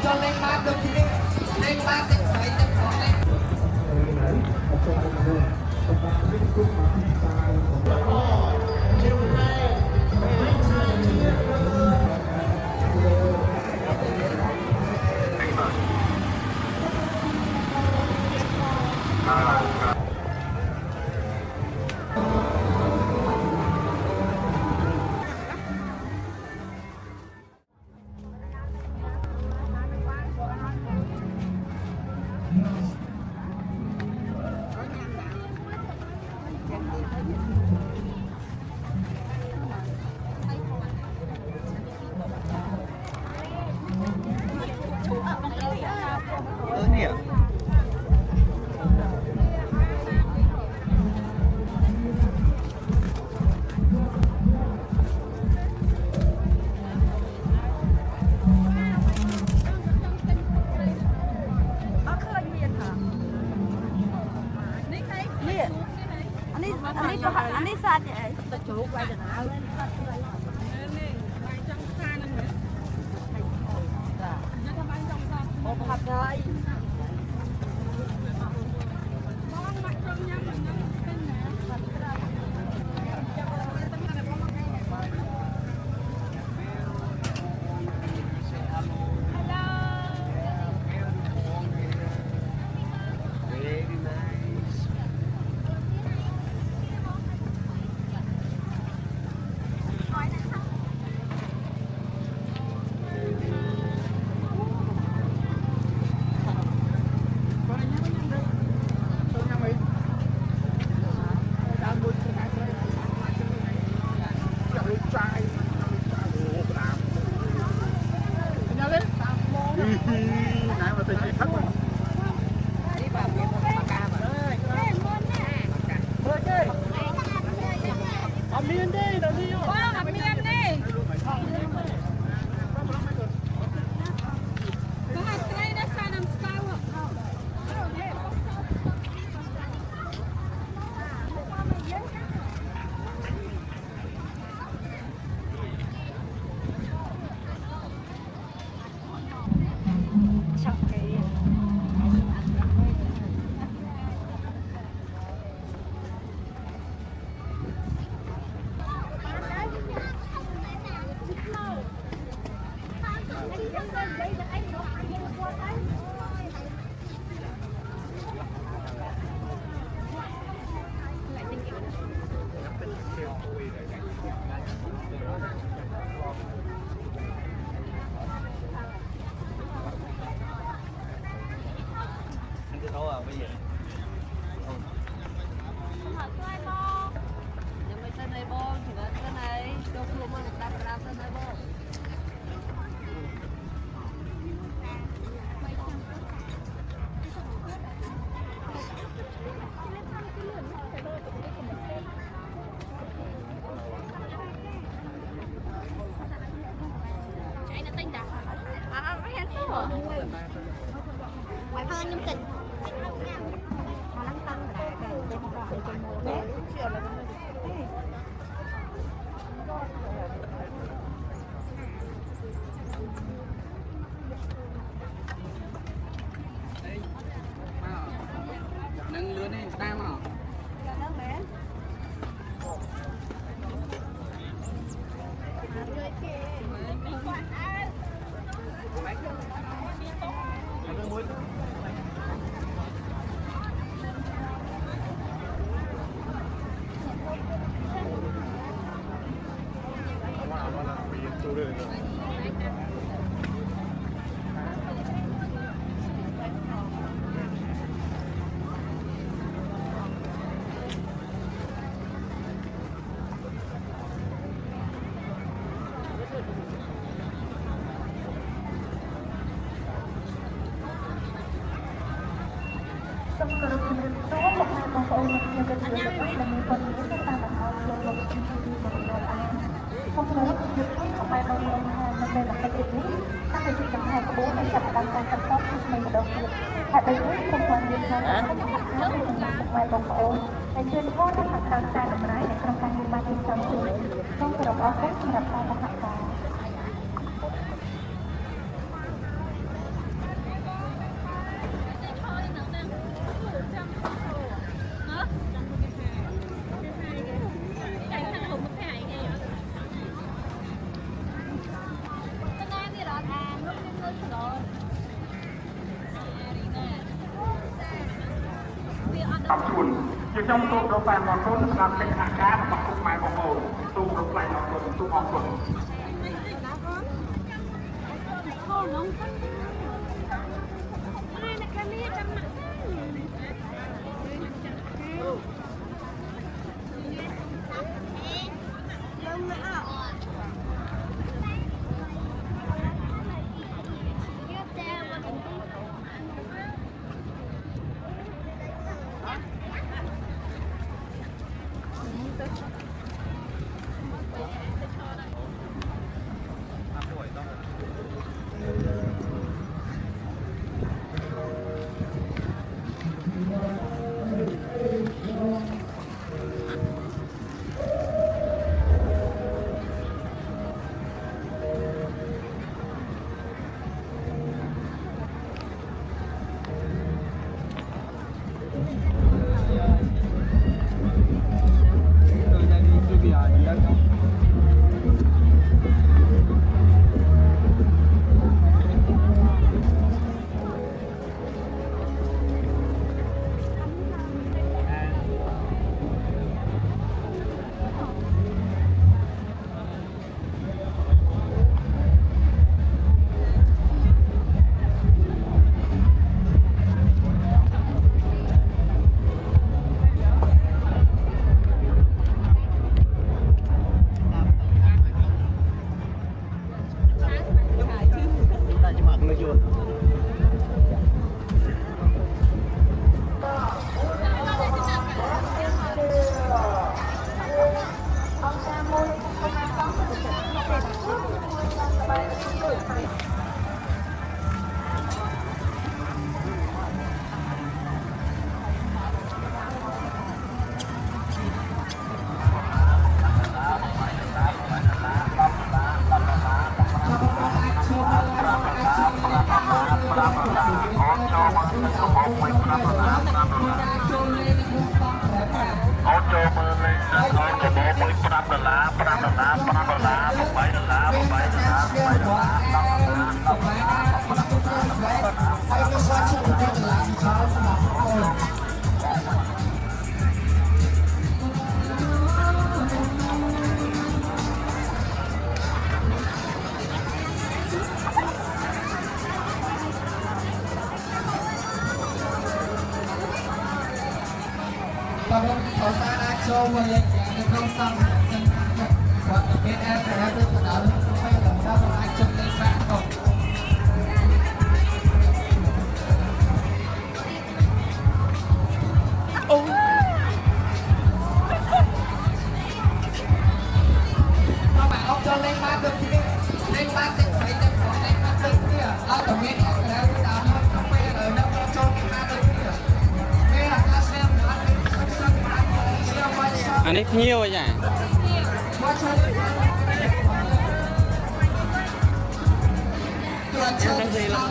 cho lên ba được thì lên ba sẽ phải tập có lên anh đi xa vậy tôi chuột quay từ nào một hộp rồi Ngoại hơn nhưng tình mà lăng tăng là nâng lươn đi ta mà សូមគោរពជំរាបសួរលោកអ្នកបងប្អូននិងភ្ញៀវកិត្តិយសទាំងអស់ដែលមានព័ត៌មាននៅតាមបណ្ដោយលោកលោកជំរាបសួរបងប្អូនសូមគោរពជំរាបសួរសម្រាប់បងប្អូនថានៅពេលបន្តិចទៀតនេះតាមវិធីការក្បួននឹងចាប់ផ្ដើមការបន្តពីថ្មីម្ដងទៀតហើយដូចនេះខ្ញុំបានរៀបចំឲ្យសម្រាប់បងប្អូនដែលជឿនធម៌និងខាងខាងការដំណើរនៅក្នុងការងារបានទីចំទីសូមគោរពអរគុណសម្រាប់ការសហការขอบคุณยังต้องตู้รถไฟมาต้นสำหรับเป็นอาการของทุกไม้ของโอ้ตู้รถไฟมาต้นตู้ออกต้น Kalau pasal nak coba yang kau sama senang, buat BR berada pada dalam supaya dapat mengacung lepas kau. Các bạn ốc cho lên ba được chứ? Lên ba sẽ phải lên ba được kia. Ở tổng biến ốc ở đây đã nói không phải ở đâu cho lên ba được kia. Đây là ta xem đã lên không sân đã xem qua cho. อันนี้nhiều rồi nhỉ? Qua cho lên ba. Qua cho lên ba.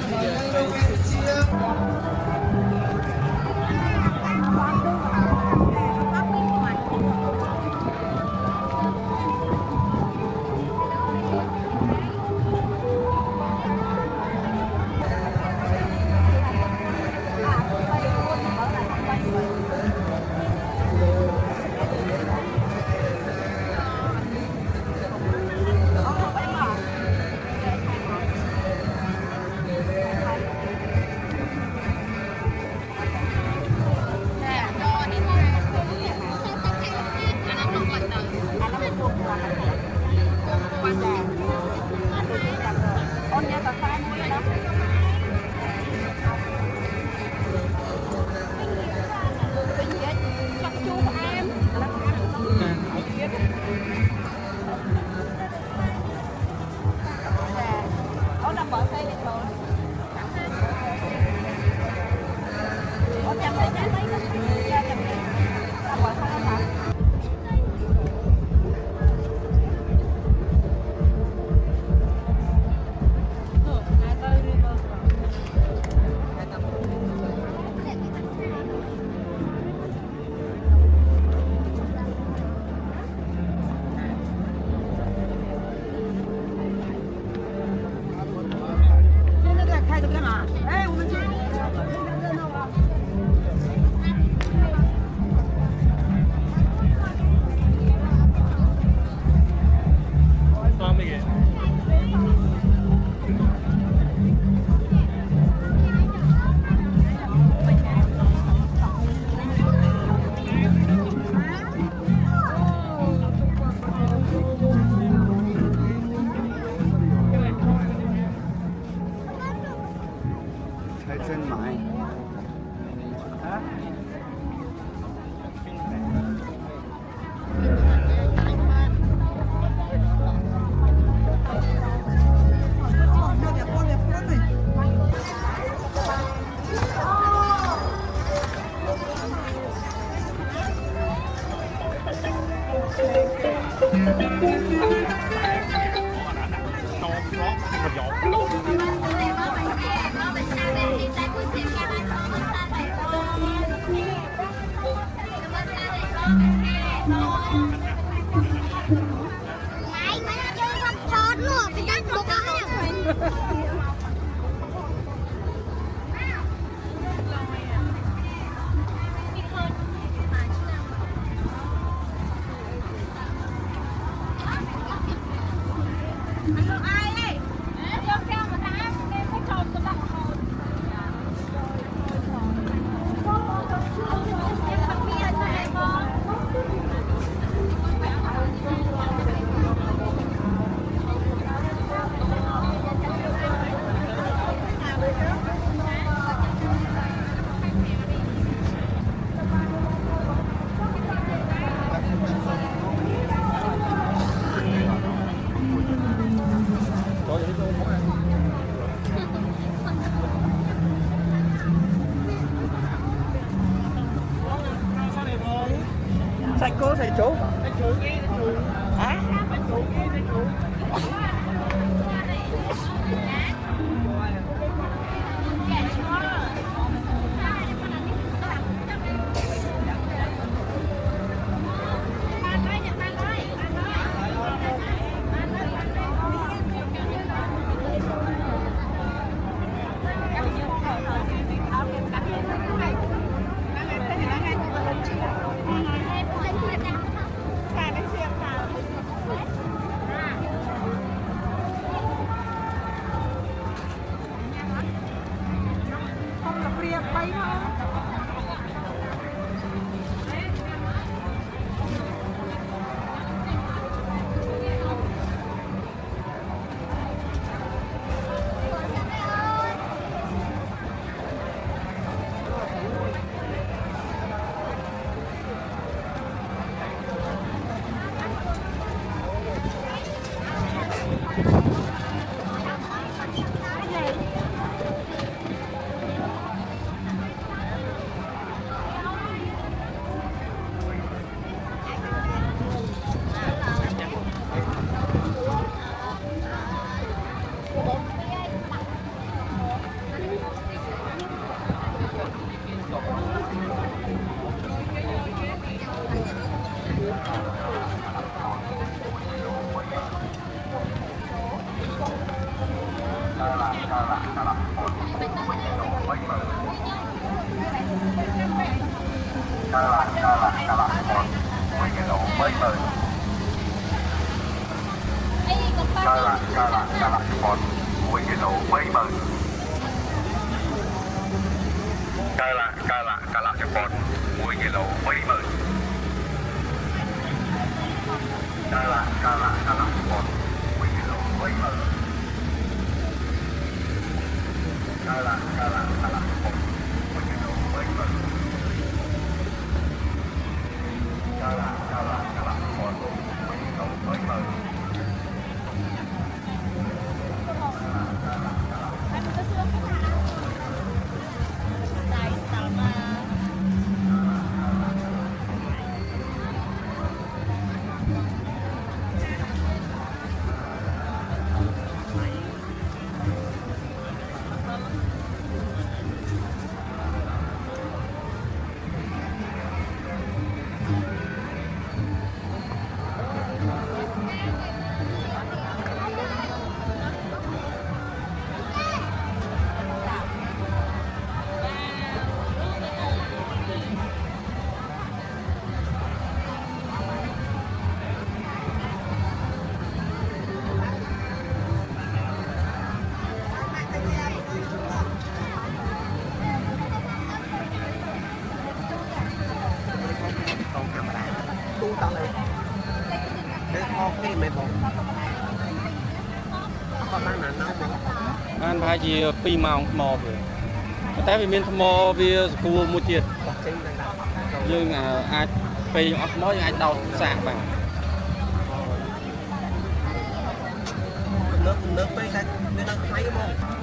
sạch cô sạch chú hả anh phải gì pi màu mò rồiแต่vì miền mò vì cua mua tiền nhưng ai pi ọt nói ai đau sạc bằng nước pi cái nước máy không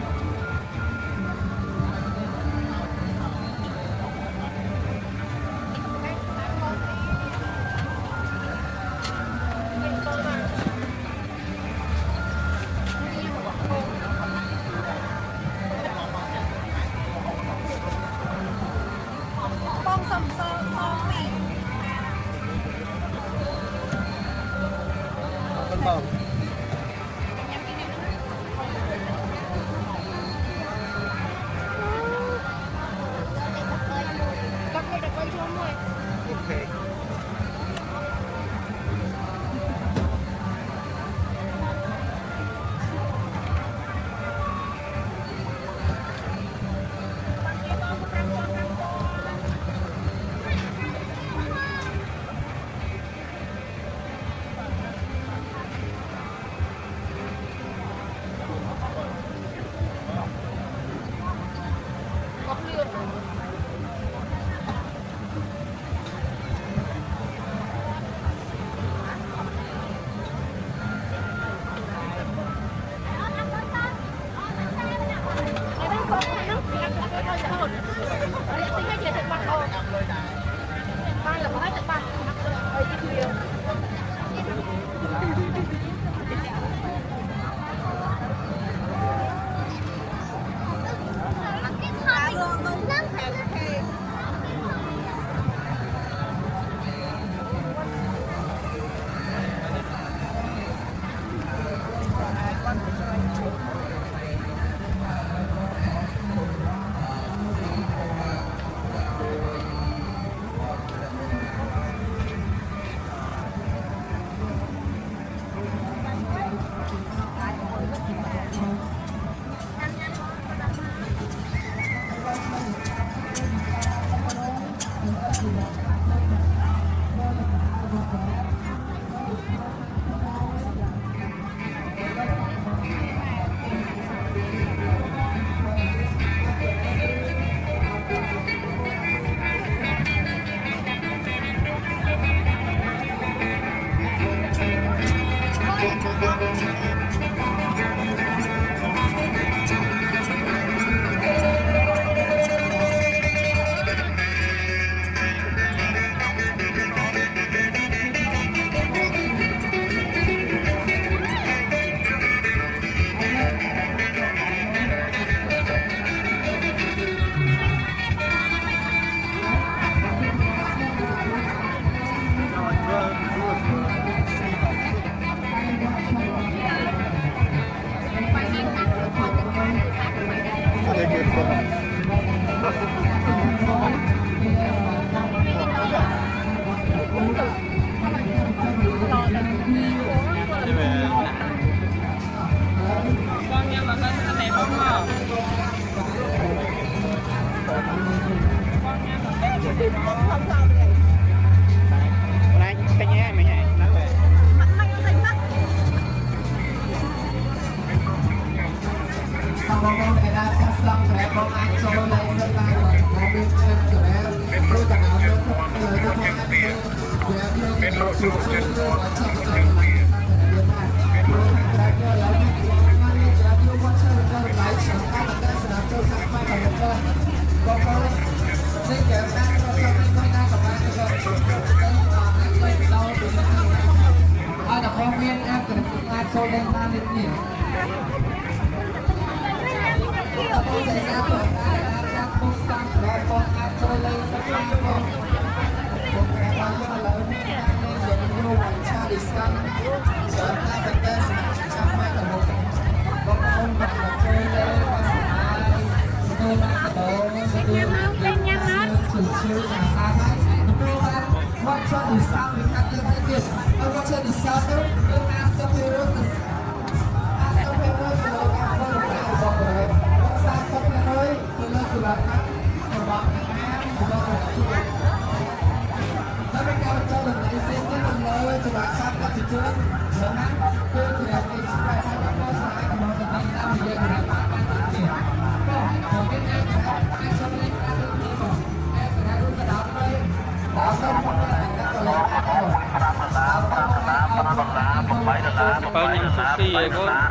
bao nhiêu sushi vậy cô? Hãy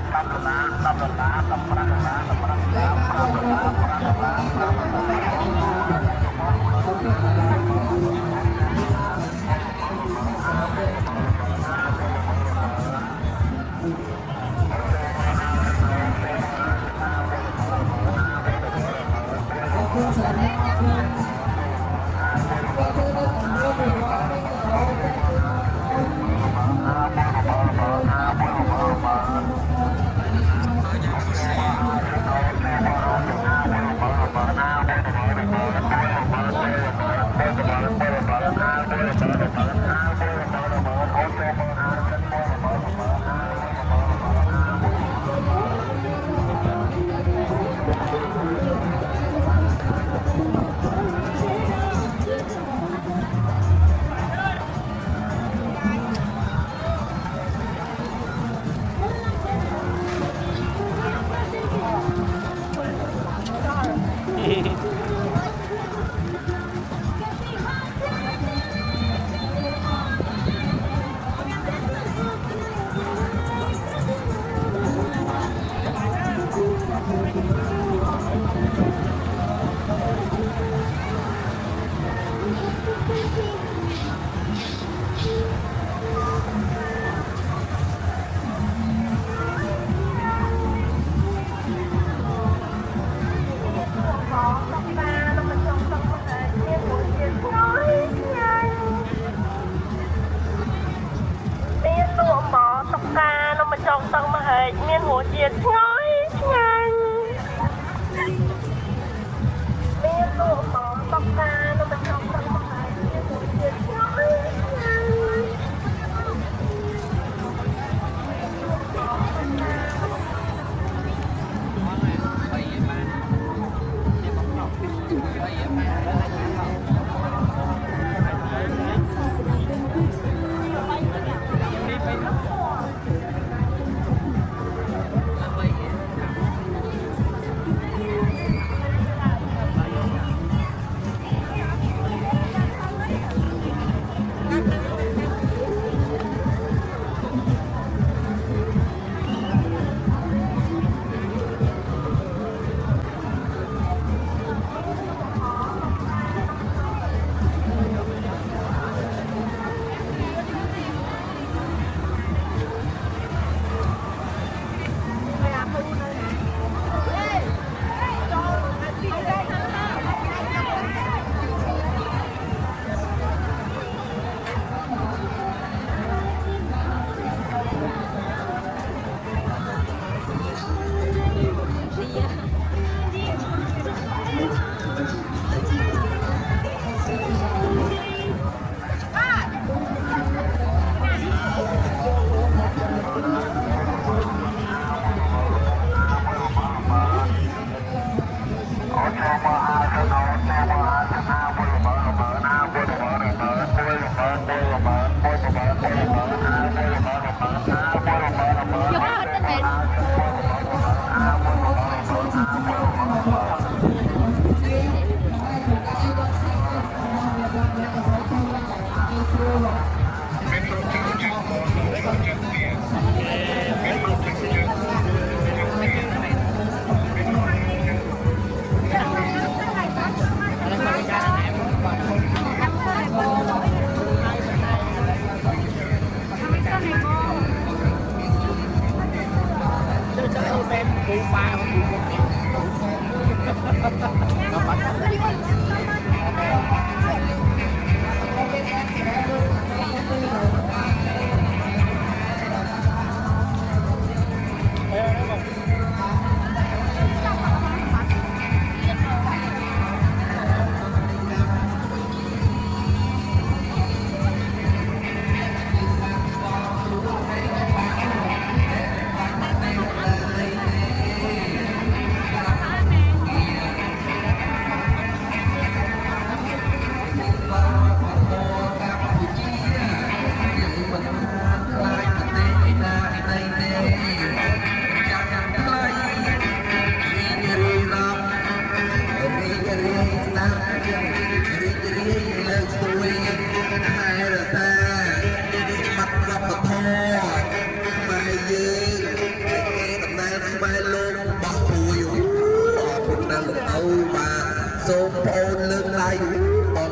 subscribe cho kênh Ghiền Mì Gõ để không bỏ lỡ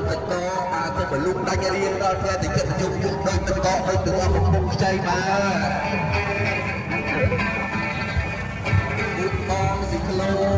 tịch to mà tôi phải luôn đánh riêng đó nghe thì cần dùng đôi tịch to hơi tưởng là một chay mà con gì clo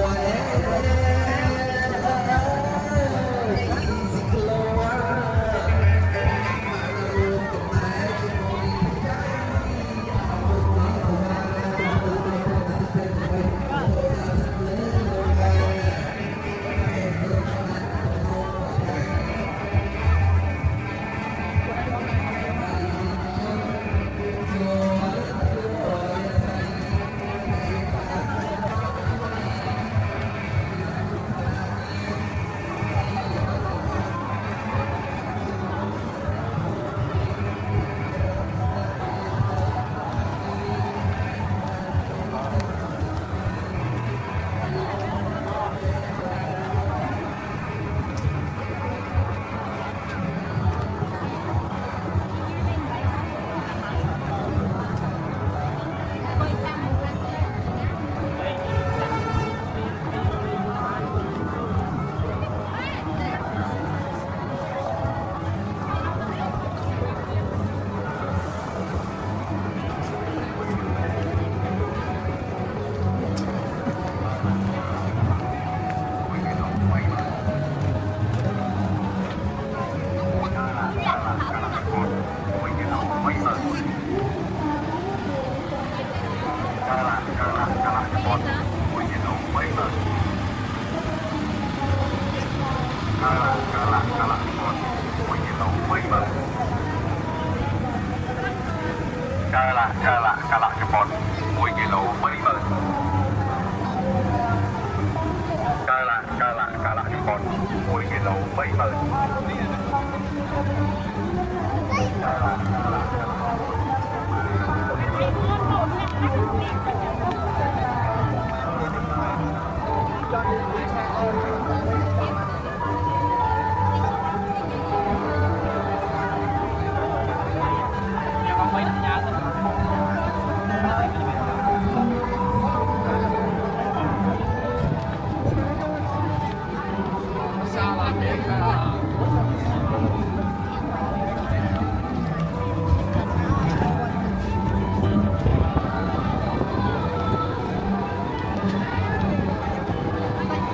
Kalak Jepun 1 គីឡូ 20,000 Kalak Jepun 1 គីឡូ 20,000 Hãy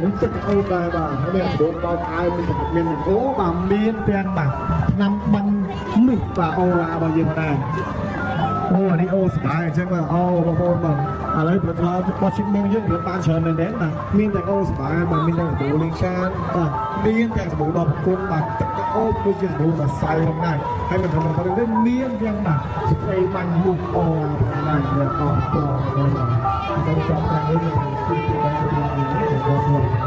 នេះទឹកអូដែរបាទហើយបដូរដល់អាយមានអូបាទមានទាំងបាទឆ្នាំបាញ់នេះបាទអូឡារបស់យើងដែរអូនេះអូស្បាយអញ្ចឹងបាទអូបងប្អូនបាទឥឡូវប្រធានរបស់ជីមងយើងបានច្រើនមែនទេបាទមានទាំងអូស្បាយបាទមានទាំងសាប៊ូលេងចានបាទមានទាំងសាប៊ូដល់ប្រគុណបាទទឹកអូដូចជាសាប៊ូដល់សៃហ្នឹងដែរហើយមិនធម្មតាទេមានទាំងបាទស្ព្រេបាញ់លូកអូឡាផងដែរអូបាទចាំចាំតែនេះគឺបានទៅ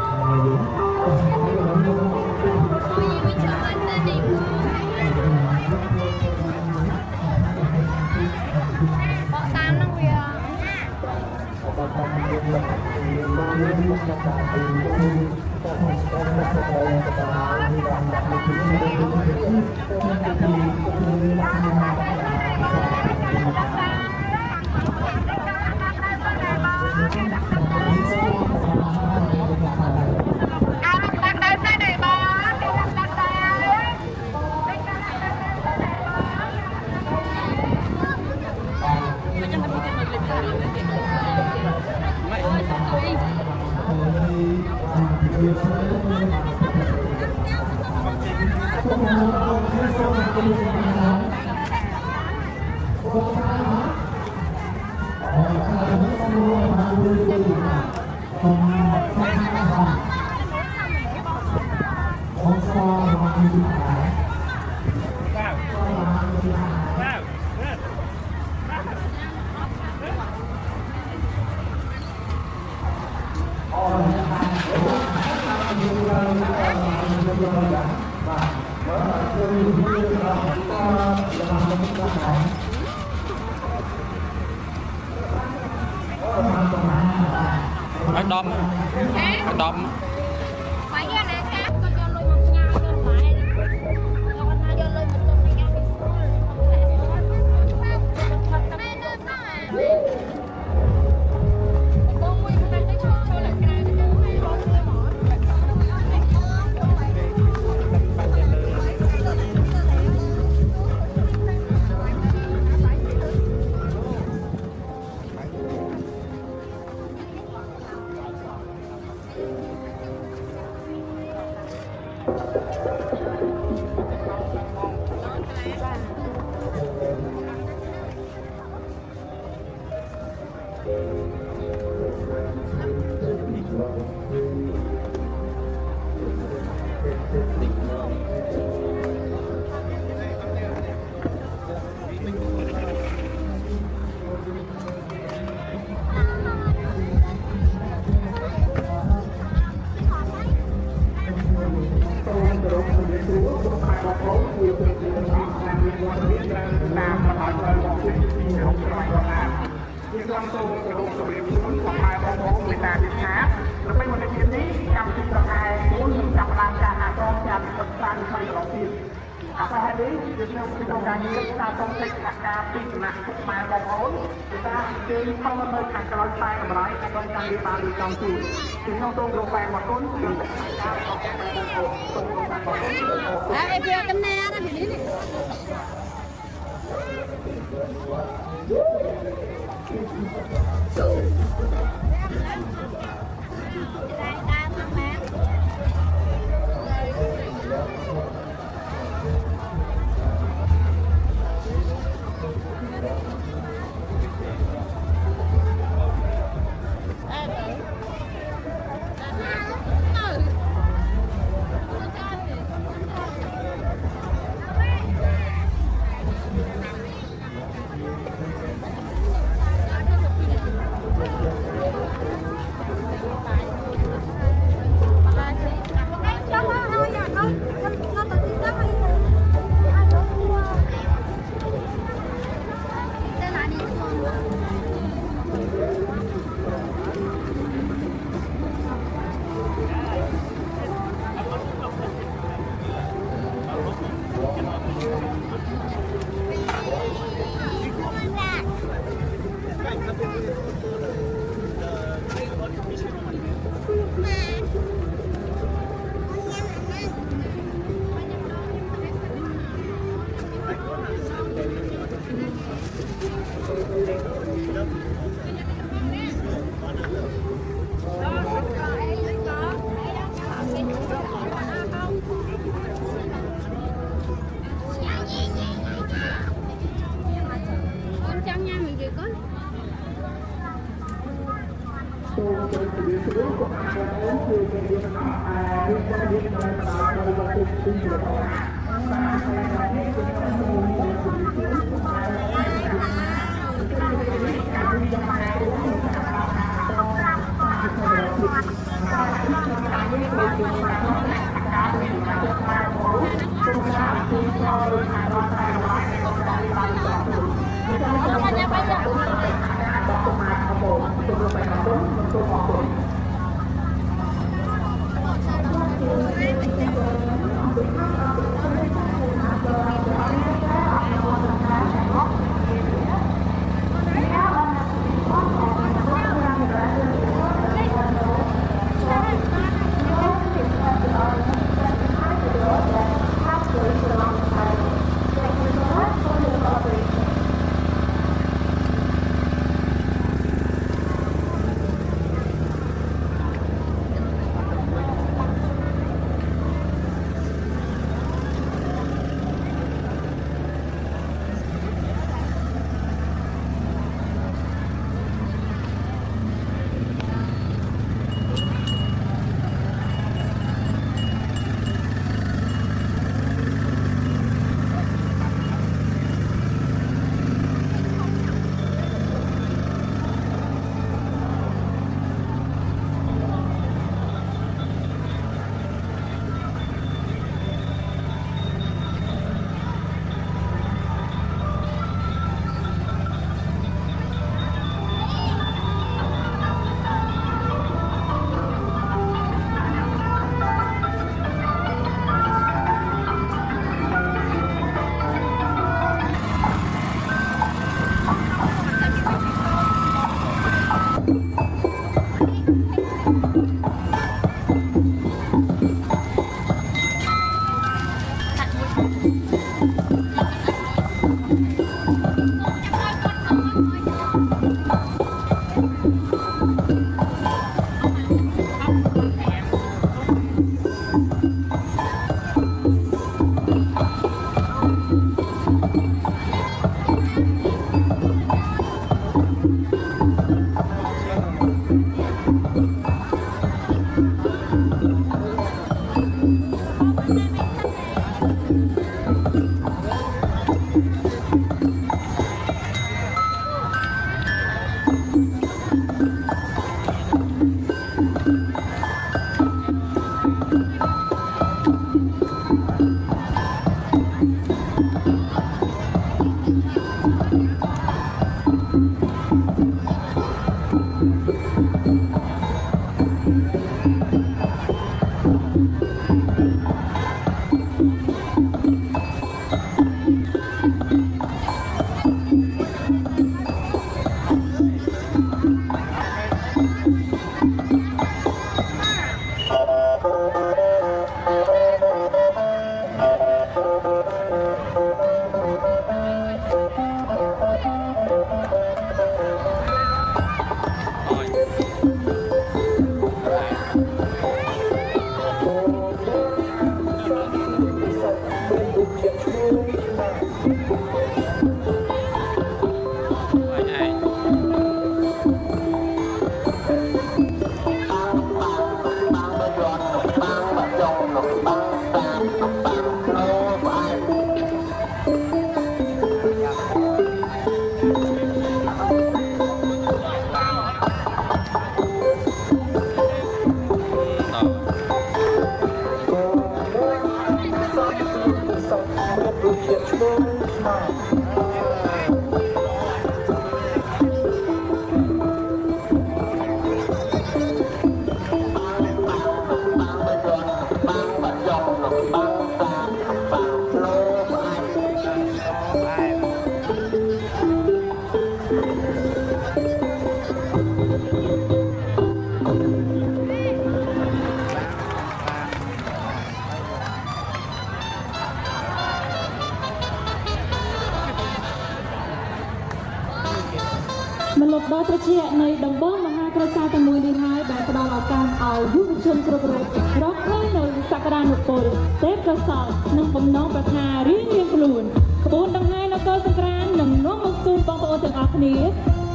มันลบដល់ត្រជានៃដំបងមហាក្រសាតែមួយនេះហើយដែលផ្ដល់ឱកាសឲ្យយុវជនគ្រប់រូបរកឃើញនៅសក្តានុពលទេពកោសល្យនិងបំណងប្រាថ្នារៀងៗខ្លួនក្បួនដង្ហែនគរសង្គ្រាមនឹងនាំមកជូនបងប្អូនទាំងអស់គ្នា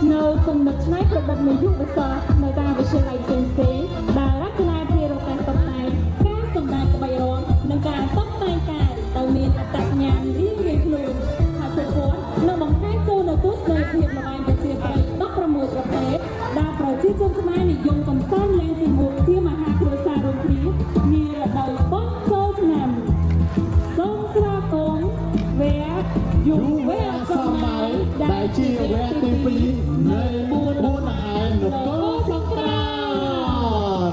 នៅគំនិតច្នៃប្រឌិតនៃយុវសាស្ត្រនៅតាមវិទ្យាល័យផ្សេងៗដែលរចនាជារកាសតុបតែងការសម្ដែងក្បាច់រាំនិងការតុបតែងកាយដោយមានអត្តសញ្ញាណរៀងៗខ្លួនហើយពួកគាត់នឹងបង្ហាញចូលនូវទស្សនីយភាពល្បែងប្រជាប្រិយ16ប្រភេទដែលប្រជាជនខ្មែរនិយមកំសាន្តលេងជាមួយមហាគ្រួសាររួមគ្នានារដូវបុណ្យចូលឆ្នាំសូមស្វាគមន៍វគ្គយុវសម័យដែលជាវគ្គទី2នៃ4ឯនគរសង្គ្រាម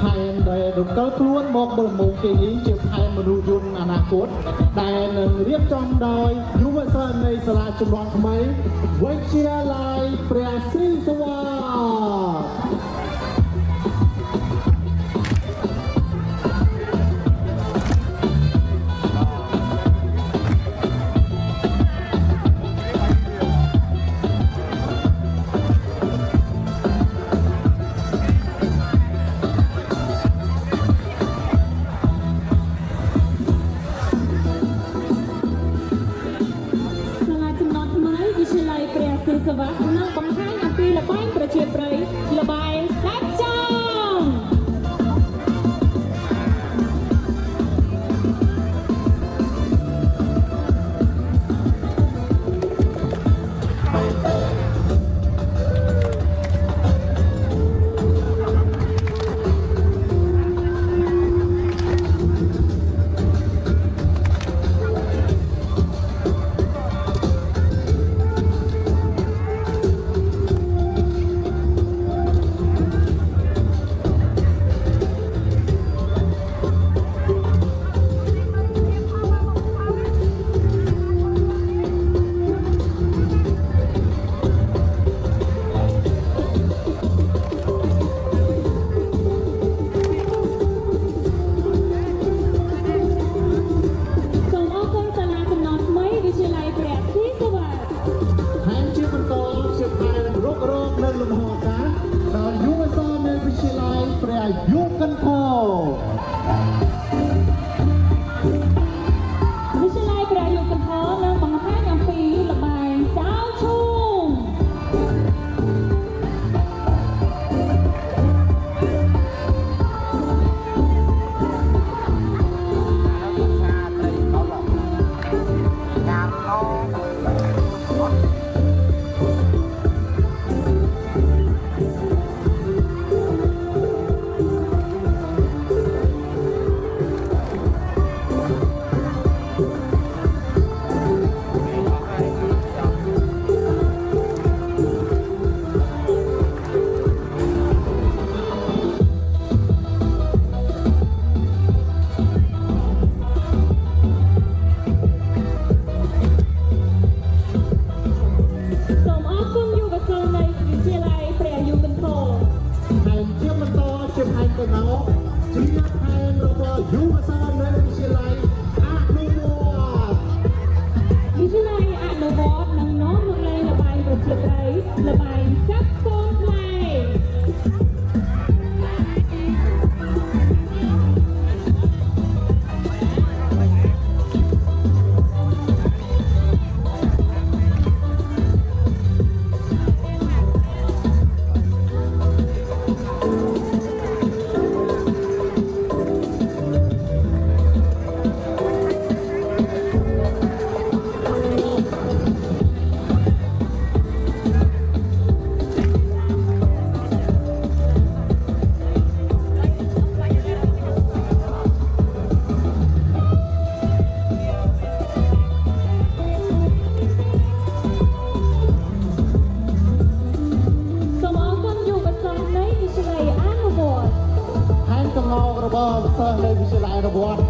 ផែនដែលរំកិលខ្លួនមកបលមងគេនេះជាផែនមនុស្សយន្តអនាគតដែលនឹងរៀបចំដោយយុវជននៃសាលាជំនាន់ថ្មីវិទ្យាល័យព្រះស្រីសវណ្ណសវណ្ណនឹងបង្ហាញអំពីល្បែងប្រជាប្រិយល្បែងដាច់ចង់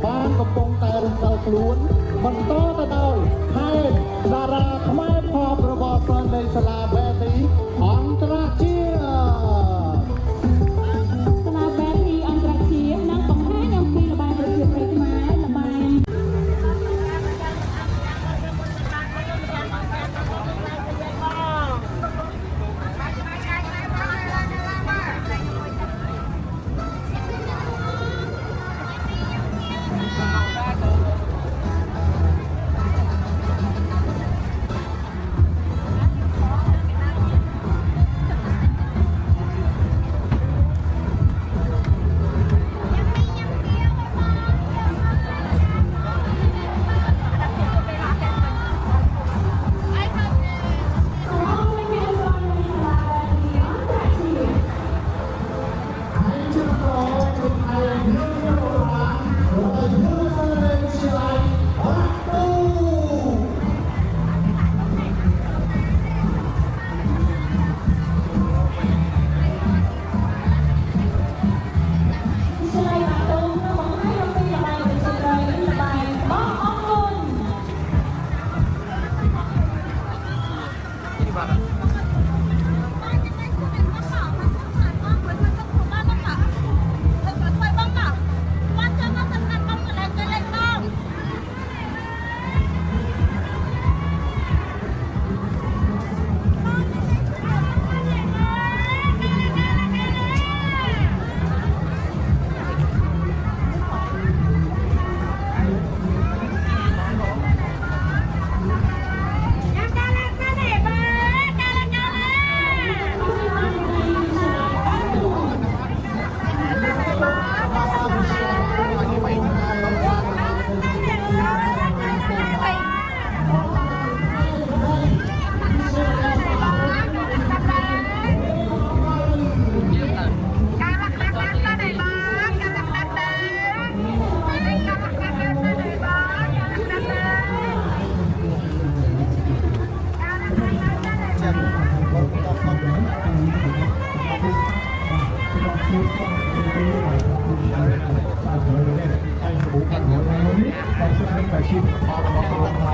បានកំពុងតែរំកិលខ្លួនបន្តទៅដោយខេត្តតារាខ្មែរផបរបស់សិស្សនៃសាលាបេទីអន្តរជាតិសាលាបេទីអន្តរជាតិនឹងបង្ហាញអំពីល្បែងប្រជាប្រិយខ្មែរល្បែង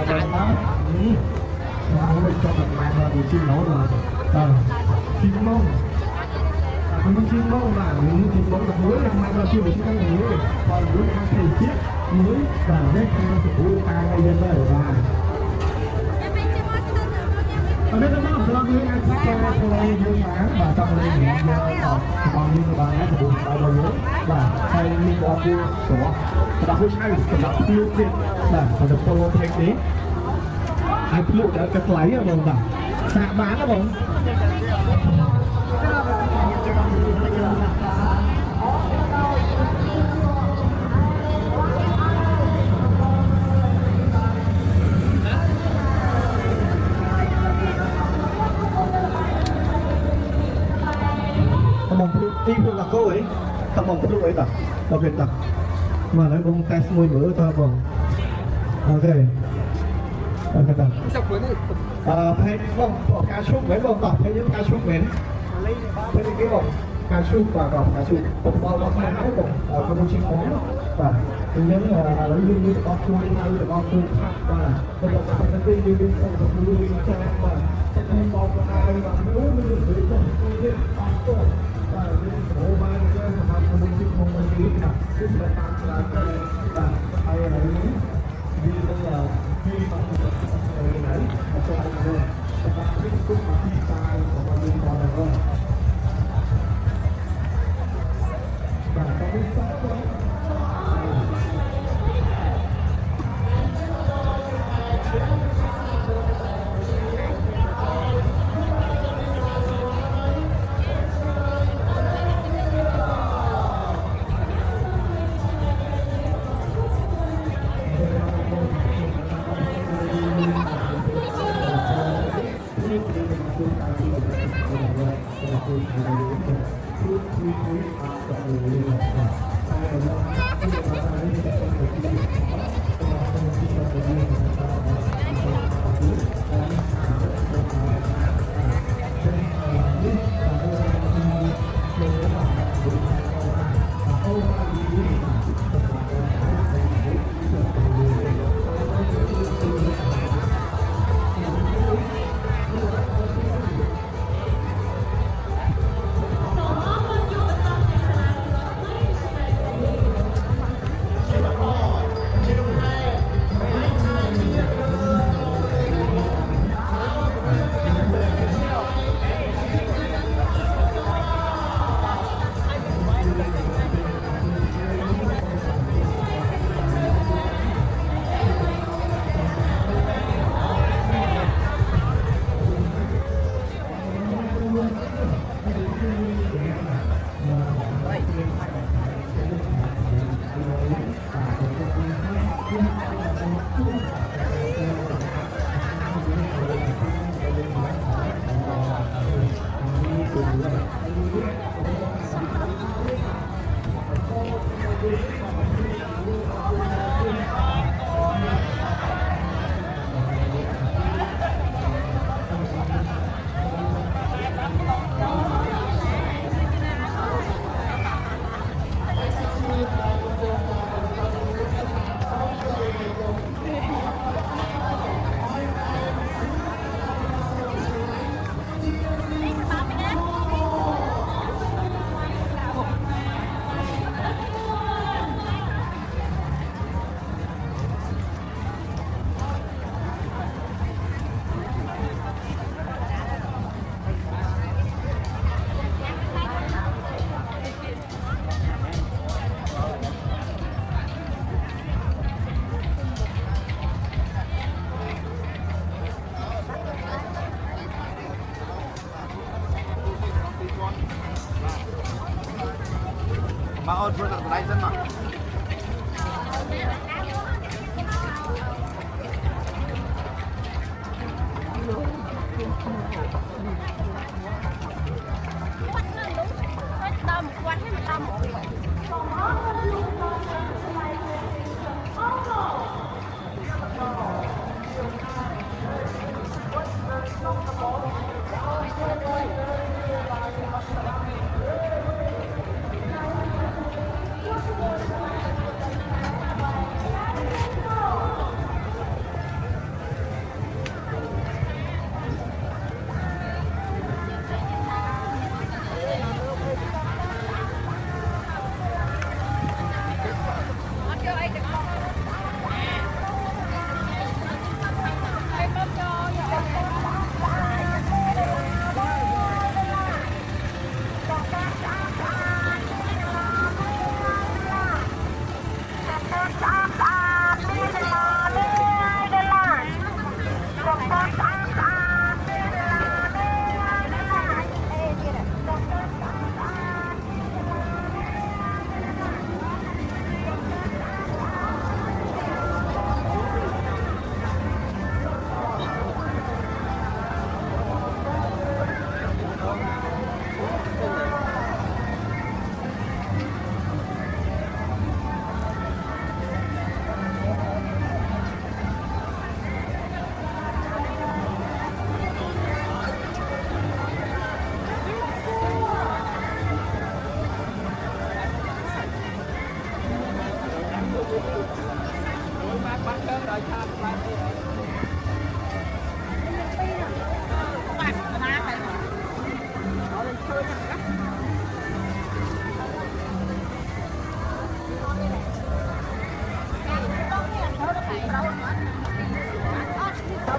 đây đó nó bị cho mình mang ra thì chim nấu rồi chim mông mình chim mông là những chim mông là muối đang mang ra chim của chúng ta muối còn muối đang thầy chiếc muối và nét theo sự của ta ngay bên đây và ở đây nó có những anh sắc cho tôi những sáng và trong đây thì còn như các bạn đã sử dụng bao nhiêu và hay mình có mua số và hỗ trợ là tiêu tiền là còn được tôi thêm tí anh phụ đã cắt lấy ở vùng đảo xạ bán ở vùng đi phương là cô ấy tập mong lúc ấy tập tập viện tập mà nói bông test môi bữa cho bông ok ok tập hay bông cá súc với bông tập hay những cá súc mến thế thì cái bông cá súc và bông cá súc bông bao bông hai áo bông có bông chim bóng và những lấy như con cua hay là con cua và bây giờ sẽ đi đi đi đi đi cho em mà em bông ai mà nếu như được thì con Ồ, ba người dân mà không muốn chịu không muốn chịu là cũng là tạm là cái là hay là những vì bây giờ khi mà người đấy mà cho anh rồi và biết cũng là khi sai và liên quan là không và có biết sao không Mà ơn phương là đánh dân mà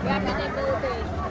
Hãy subscribe cho kênh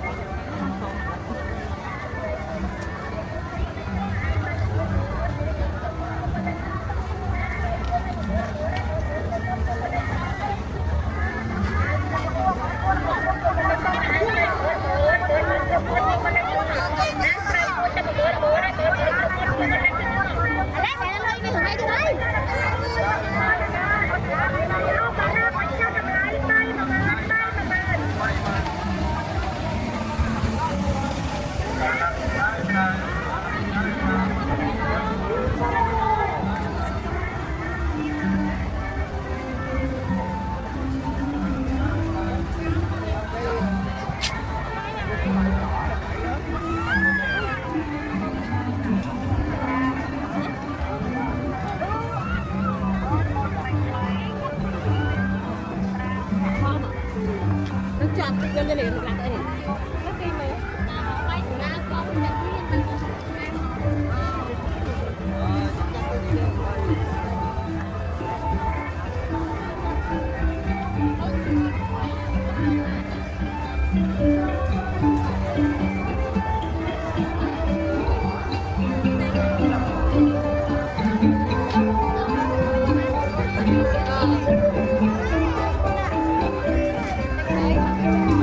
Ghiền Mì Gõ để không bỏ lỡ